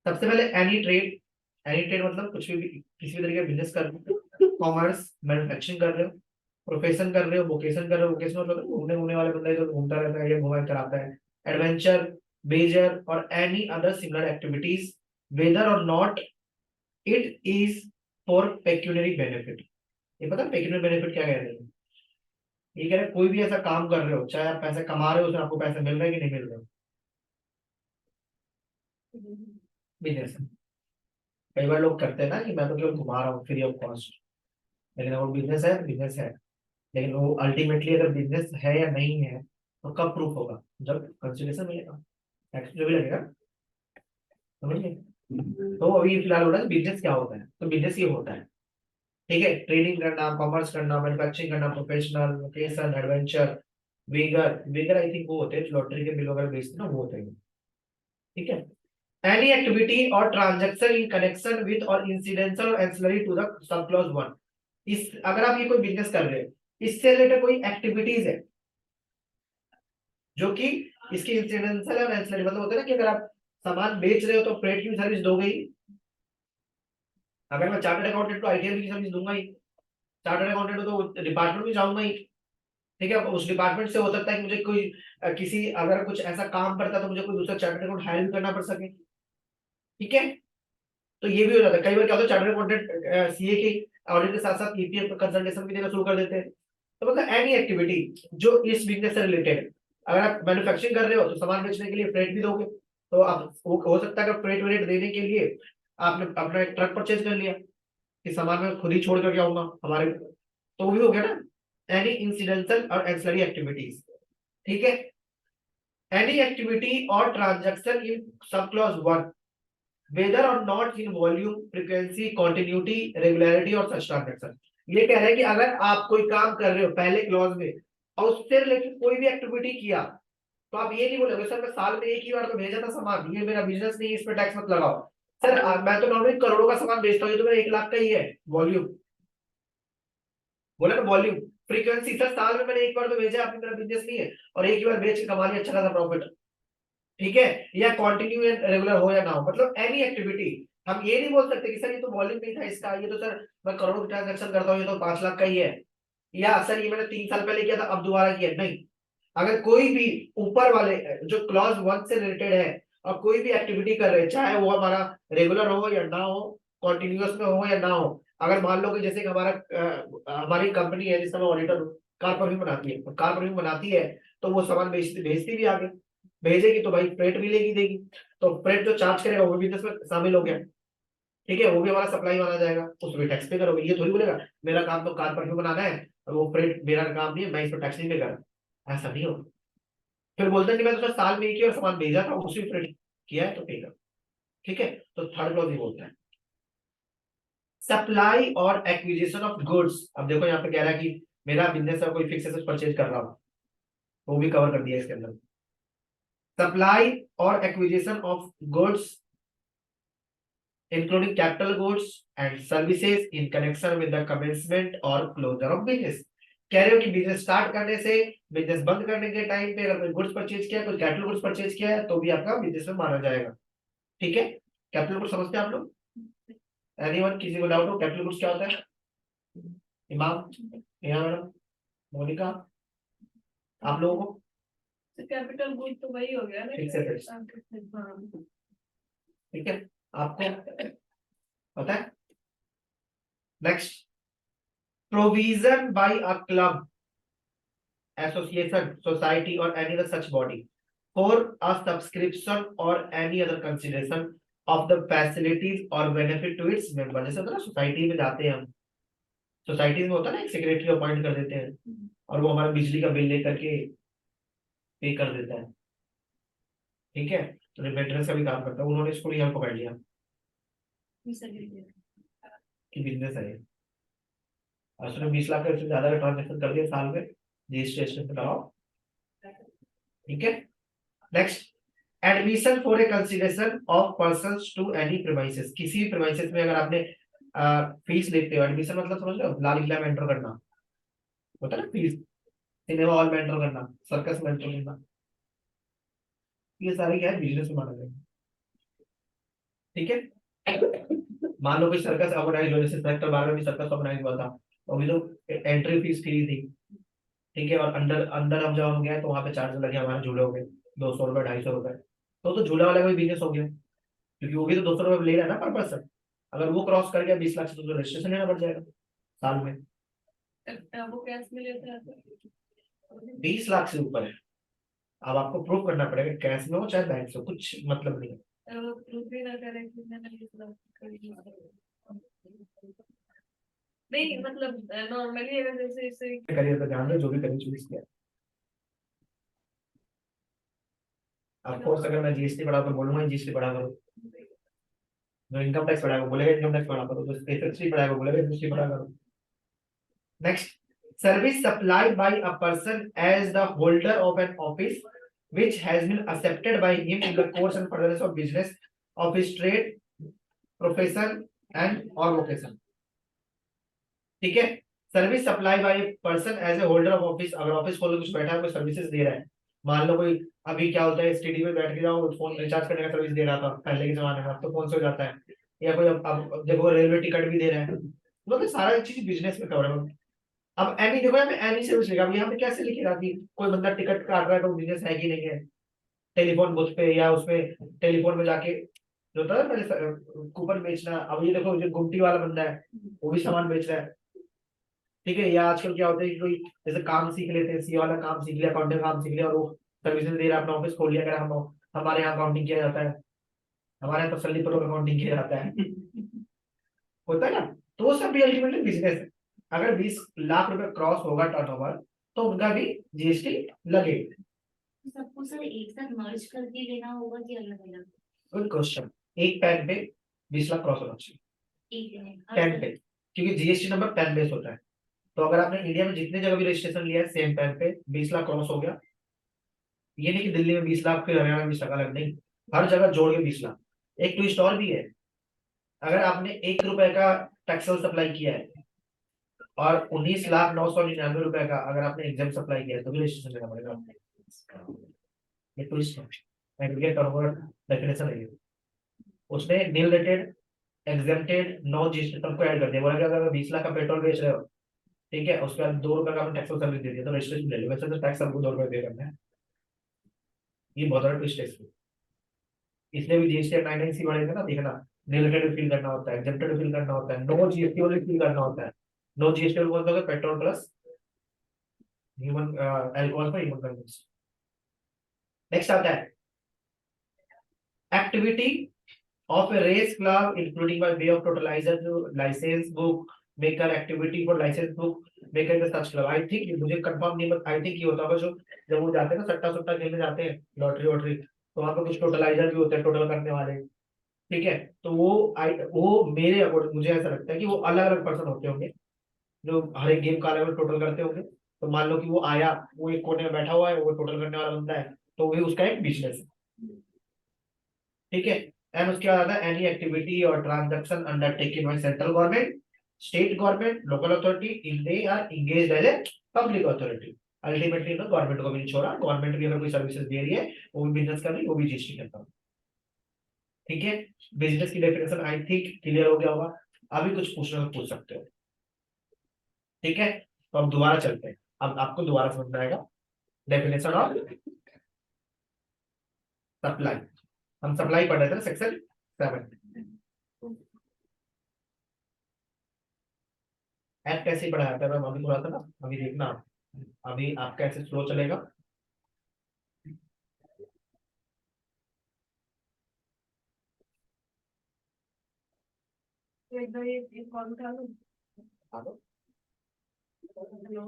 सबसे पहले any trade मतलब कुछ भी किसी भी तरीके का बिजनेस कर रहे हो, कॉमर्स मैन्युफैक्चरिंग कर रहे हो, प्रोफेशन कर रहे हो, वोकेशन कर रहे हो। वोकेशन मतलब घूमने घूमने वाले बंदा है जो घूमता रहता है या घुमा कराता है। एडवेंचर, बेजर और any other similar activities whether और not it is for pecuniary benefit. ये पता है पेक्यूनरी बेनिफिट क्या कह रहे हैं? ये कह रहे हैं कोई भी ऐसा काम कर रहे हो, चाहे आप पैसे कमा रहे हो, उसमें आपको पैसे मिल रहे हैं कि नहीं मिल रहे, बिजनेस। कई बार लोग करते हैं ना कि मैं तो केवल घुमा रहा हूँ फ्री ऑफ कॉस्ट, लेकिन वो बिजनेस है, बिजनेस है। लेकिन वो अल्टीमेटली अगर बिजनेस है या नहीं है तो कब प्रूफ होगा? जब कंसिडरेशन मिलेगा, टैक्स जो भी लगेगा। समझिए। तो अभी फिलहाल हो रहा है बिजनेस क्या होता है, तो बिजनेस ये होता है, ठीक है, ट्रेडिंग करना, कॉमर्स करना, मैन्युफैक्चरिंग करना, professional, vocation, adventure, wager. Wager I think वो होते हैं लॉटरी के बिल वगैरह बेचते हैं ना, वो होते हैं। ठीक है। एनी एक्टिविटी और transaction in connection with or incidental or ancillary to the sub clause one. इस अगर आप ये कोई बिजनेस कर रहे हो, इससे रिलेटेड कोई एक्टिविटीज है जो कि इसकी इंसिडेंशियल और एंसिलरी मतलब होता है ना कि अगर आप सामान बेच रहे हो तो फ्रेट की सर्विस दोगे ही। अगर मैं चार्टर्ड अकाउंटेंट तो आईटीआर की सर्विस दूंगा ही, चार्टर्ड अकाउंटेंट हो तो डिपार्टमेंट में जाऊंगा ही। ठीक है, उस डिपार्टमेंट से हो सकता है कि मुझे कोई किसी अगर कुछ ऐसा काम पड़ता है तो मुझे कोई दूसरा चार्टर्ड अकाउंट हायर भी करना पड़ सके। ठीक है, तो ये भी हो जाता है। कई बार क्या होता है चार्टर्ड अकाउंटेंट सीए के ऑडिट के साथ साथ ईपीएफ कंसल्टेशन भी देना शुरू कर देते हैं। तो मतलब एनी एक्टिविटी जो इस बिजनेस से रिलेटेड है। अगर आप मैन्युफैक्चरिंग कर रहे हो तो सामान बेचने के लिए फ्रेट भी दोगे, तो आप हो सकता है कि फ्रेट वेट देने के लिए आपने अपना एक ट्रक परचेज कर लिया कि सामान मैं खुद ही छोड़ करके आऊंगा हमारे, तो वो भी हो गया ना एनी इंसिडेंटल और एंसिलरी एक्टिविटीज। ठीक है। एनी एक्टिविटी और transaction in sub clause one whether और not in volume, frequency, continuity, regularity और सच ट्रांजैक्शन। ये कह रहे हैं कि अगर आप कोई काम कर रहे हो पहले क्लॉज में और उससे रिलेटेड कोई भी एक्टिविटी किया, तो आप ये नहीं बोलोगे सर मैं साल में एक ही बार तो भेजा था सामान, ये मेरा बिजनेस नहीं है, इस पे टैक्स मत लगाओ। सर मैं तो नॉर्मली करोड़ों का सामान बेचता हूँ, ये तो मेरा 1 लाख का ही है वॉल्यूम। बोला ना वॉल्यूम। फ्रीक्वेंसी, सर साल में मैंने एक बार तो भेजा, आपने मेरा बिजनेस नहीं है और एक ही बार बेच के कमा लिया अच्छा खासा प्रॉफिट। ठीक है। या कंटिन्यू एंड रेगुलर हो या ना हो, मतलब एनी एक्टिविटी। हम ये नहीं बोल सकते कि सर ये तो वॉल्यूम नहीं था इसका, ये तो सर मैं करोड़ों की ट्रांजेक्शन करता हूँ, ये तो 5 लाख का ही है, या सर ये मैंने 3 साल पहले किया था अब दोबारा किया, नहीं। अगर कोई भी ऊपर वाले जो क्लॉज वन से रिलेटेड है और कोई भी एक्टिविटी कर रहे हैं, चाहे वो हमारा रेगुलर हो या ना हो, कॉन्टिन्यूअस में हो या ना हो। अगर मान लो कि जैसे कि हमारी कंपनी है जिसका मैं ऑडिटर हूँ, कार परफ्यूम बनाती है, तो कार परफ्यूम बनाती है तो वो सामान बेचती भेजती भी आगे, भेजेगी तो भाई फ्रेट भी लेगी देगी, तो फ्रेट जो चार्ज करेगा वो भी बिजनेस में शामिल हो गया। ठीक है, वो भी हमारा सप्लाई माना जाएगा, उसमें टैक्स पे करोगे। ये थोड़ी बोलेगा मेरा काम तो कार परफ्यूम बनाना है और वो फ्रेट मेरा काम नहीं है, मैं इस पर टैक्स नहीं पे कर, ऐसा नहीं होगा। फिर बोलते हैं कि मैं तो साल में एक ही और सामान भेजा था उसी फ्रेट किया है तो पे कर। ठीक है, तो थर्ड क्लॉज ये बोलता है सप्लाई और एक्विजिशन ऑफ गुड्स। अब देखो यहाँ पे कह रहा है कि मेरा बिजनेस है, कोई फिक्स एसेट परचेज कर रहा हूँ, वो भी कवर कर दिया इसके अंदर। सप्लाई और acquisition of goods including capital goods and services in connection with the commencement or closure of business। कह रहे हो कि बिजनेस स्टार्ट करने से बिजनेस बंद करने के टाइम पे अगर कोई गुड्स परचेज किया, कोई कैपिटल गुड्स परचेज किया है तो भी आपका बिजनेस में माना जाएगा। ठीक है, कैपिटल गुड्स समझते हैं आप लोग? एनीवन, किसी को डाउट हो कैपिटल गुड्स क्या होता है? इमाम, नेहा मैडम, मोनिका, आप लोगों को? कैपिटल गुड तो वही हो गया ना, ठीक से फिक्स। हाँ। ठीक है, आपको पता है? Next, provision by a club, association, society or any other such body for a subscription or any other consideration of the facilities or benefit to its member। जैसे होता है ना सोसाइटी में जाते हैं हम, सोसाइटी में होता है ना एक सेक्रेटरी अपॉइंट कर देते हैं और वो हमारा बिजली का बिल लेकर के पे कर देता है। ठीक है, तो मेंटेनेंस का भी काम करता है, उन्होंने इसको यहाँ पकड़ लिया कि बिजनेस है और उसने 20 लाख से ज्यादा का ट्रांजेक्शन कर दिया साल में, रजिस्ट्रेशन कराओ। ठीक है। Next, admission for a consideration of persons to any premises. किसी भी प्रीमाइसेस में अगर आपने फीस लेते हो, एडमिशन मतलब समझ लो लाल किला में एंटर करना होता है ना, फीस, सिनेमा हॉल में एंटर करना, सर्कस में एंटर करना, ये सारे क्या है, बिजनेस में माना जाएगा। ठीक है, मान लो कोई सर्कस ऑर्गेनाइज हो, जैसे सेक्टर 12 में भी सर्कस ऑर्गेनाइज हुआ था, तो अभी तो एंट्री फीस फ्री थी। ठीक है, और अंदर अंदर हम जब हम गए तो वहाँ पे चार्ज लगे हमारे झूलों के, 200 रुपये 250 रुपये। तो झूला वाले का भी बिजनेस हो गया, क्योंकि वो भी तो 200 रुपये ले रहा है ना पर पर्सन। अगर वो क्रॉस कर गया 20 लाख से, तो रजिस्ट्रेशन लेना पड़ जाएगा साल में। वो कैश में लेते हैं तो 20 लाख से ऊपर है, अब आपको प्रूव करना पड़ेगा, कैश में हो चाहे बैंक से हो, कुछ मतलब नहीं है। वो प्रूफ भी ना करें कि मैंने ये सब खरीदा। नहीं मतलब नॉर्मली अगर जैसे इसे करियर पे ध्यान दो, जो भी करियर चूज किया। ऑफकोर्स अगर मैं जीएसटी बढ़ा तो बोलूंगा जीएसटी बढ़ा करो, जो इनकम टैक्स बढ़ाएगा बोलेगा इनकम टैक्स बढ़ा करो, जो एसएसटी बढ़ाएगा बोलेगा एसएसटी बढ़ा करो। Next, service supplied by a person as the holder of an office which has been accepted by him in the course and furtherance of business of his trade, profession and or vocation। ठीक है, service supply by person as a holder of office, अगर office खोल कुछ बैठा है कोई services दे रहा है, मान लो कोई, अभी क्या होता है एसटीडी में बैठ के जाओ फोन रिचार्ज करने का सर्विस दे रहा था पहले के जमाने में, अब तो फोन से हो जाता है, या कोई अब देखो रेलवे टिकट भी दे रहा है, मतलब सारा चीज बिजनेस में कवर है। अब एनी देखो यहाँ पे एनी सर्विस लिखा, अब यहाँ पे कैसे लिखेगा कि कोई बंदा टिकट काट रहा है तो बिजनेस है कि नहीं है, टेलीफोन बुथ पे या उसमें टेलीफोन में जाके जो होता है पहले कूपन बेचना, अब ये देखो जो गुमटी वाला बंदा है वो भी सामान बेच रहा है। ठीक है, या आजकल क्या होता है कि कोई जैसे काम सीख लेते हैं, सी वाला काम सीख लिया, अकाउंटिंग काम सीख लिया, और वो सर्विसेज दे रहा है, अपना ऑफिस खोल लिया, अगर हम हमारे यहाँ अकाउंटिंग किया जाता है, हमारे यहाँ तसल्ली पूर्वक अकाउंटिंग किया जाता है होता है ना, तो वो सब भी अल्टीमेटली बिजनेस है। अगर 20 लाख रुपए क्रॉस होगा टर्नओवर तो उनका भी जीएसटी लगेगा। सबको सर एक साथ मर्ज करके लेना होगा कि अलग अलग? गुड क्वेश्चन, एक पैन पे 20 लाख क्रॉस होना चाहिए, एक है पैन पे, क्योंकि जीएसटी नंबर पैन बेस होता है। तो अगर आपने इंडिया में जितने जगह भी रजिस्ट्रेशन लिया है सेम पैन पे 20 लाख क्रॉस हो गया, ये नहीं कि दिल्ली में 20 लाख फिर हरियाणा में 20 लाख अलग, नहीं, हर जगह जोड़ के 20 लाख। एक ट्विस्ट और भी है, अगर आपने 1 रुपए का टैक्सेबल सप्लाई किया है और 19,999 रुपए का अगर आपने एग्जाम सप्लाई किया है तो भी रजिस्ट्रेशन लेना पड़ेगा आपको। ये ट्विस्ट है, एग्रीगेट टर्नओवर डेफिनेशन है ये। उसने nil rated exempted no GST सबको ऐड कर दिया, बोला कि अगर 20 लाख का पेट्रोल बेच रहे हो, ठीक है, उसके बाद 2 रुपए का आपने टैक्सेबल सर्विस दे दिया तो रजिस्ट्रेशन ले लो, वैसे तो टैक्स आपको 2 रुपए पे करना है। ये बहुत बड़ा ट्विस्ट है इसमें, इसलिए भी जीएसटी 99C बढ़ेगा ना, देखना रिलेटेड भी फिल करना होता है, एग्जेम्प्टेड भी फिल करना होता है, नो जीएसटी वाले फिल करना होता है। नो जीएसटी वाले बोलते हैं पेट्रोल प्लस ह्यूमन अल्कोहल पर ह्यूमन कंजम्पशन। नेक्स्ट आता है activity of a race club including by way of totaliser जो licence book maker activity for licence book maker the such club. I think, मुझे confirm नहीं, but I think ये होता होगा जो जब वो जाते हैं ना सट्टा सुट्टा खेलने जाते हैं, लॉटरी वॉटरी, तो वहाँ पे कुछ टोटलाइजर भी होते हैं, टोटल करने वाले। ठीक है, तो वो मेरे अकॉर्डिंग मुझे ऐसा लगता है कि वो अलग अलग पर्सन होते होंगे जो हर एक गेम का अलग अलग टोटल करते होंगे। तो मान लो कि वो आया, वो एक कोने में बैठा हुआ है, वो टोटल करने वाला बंदा है, तो वही उसका एक बिजनेस है। ठीक है, एंड उसके बाद आता है एनी एक्टिविटी और transaction undertaken by central government, state government, local authority in they are engaged as a public authority. Ultimately ना गवर्नमेंट को भी नहीं छोड़ा, गवर्नमेंट भी अगर कोई सर्विसेज दे रही है, वो भी बिजनेस कर रही है, वो भी जीएसटी करता है। ठीक है, बिजनेस की डेफिनेशन आई थिंक क्लियर हो गया होगा, अभी कुछ पूछना तो पूछ सकते हो। ठीक है, तो अब दोबारा चलते हैं, अब आपको दोबारा समझ में आएगा डेफिनेशन ऑफ सप्लाई। हम सप्लाई पढ़ रहे थे सेक्शन 7। ऐप कैसे पढ़ाया था, मैं अभी थोड़ा था ना, अभी देखना आप। अभी आपका ऐसे स्लो चलेगा। एक बार ये कॉल उठा लो। Hello, hello.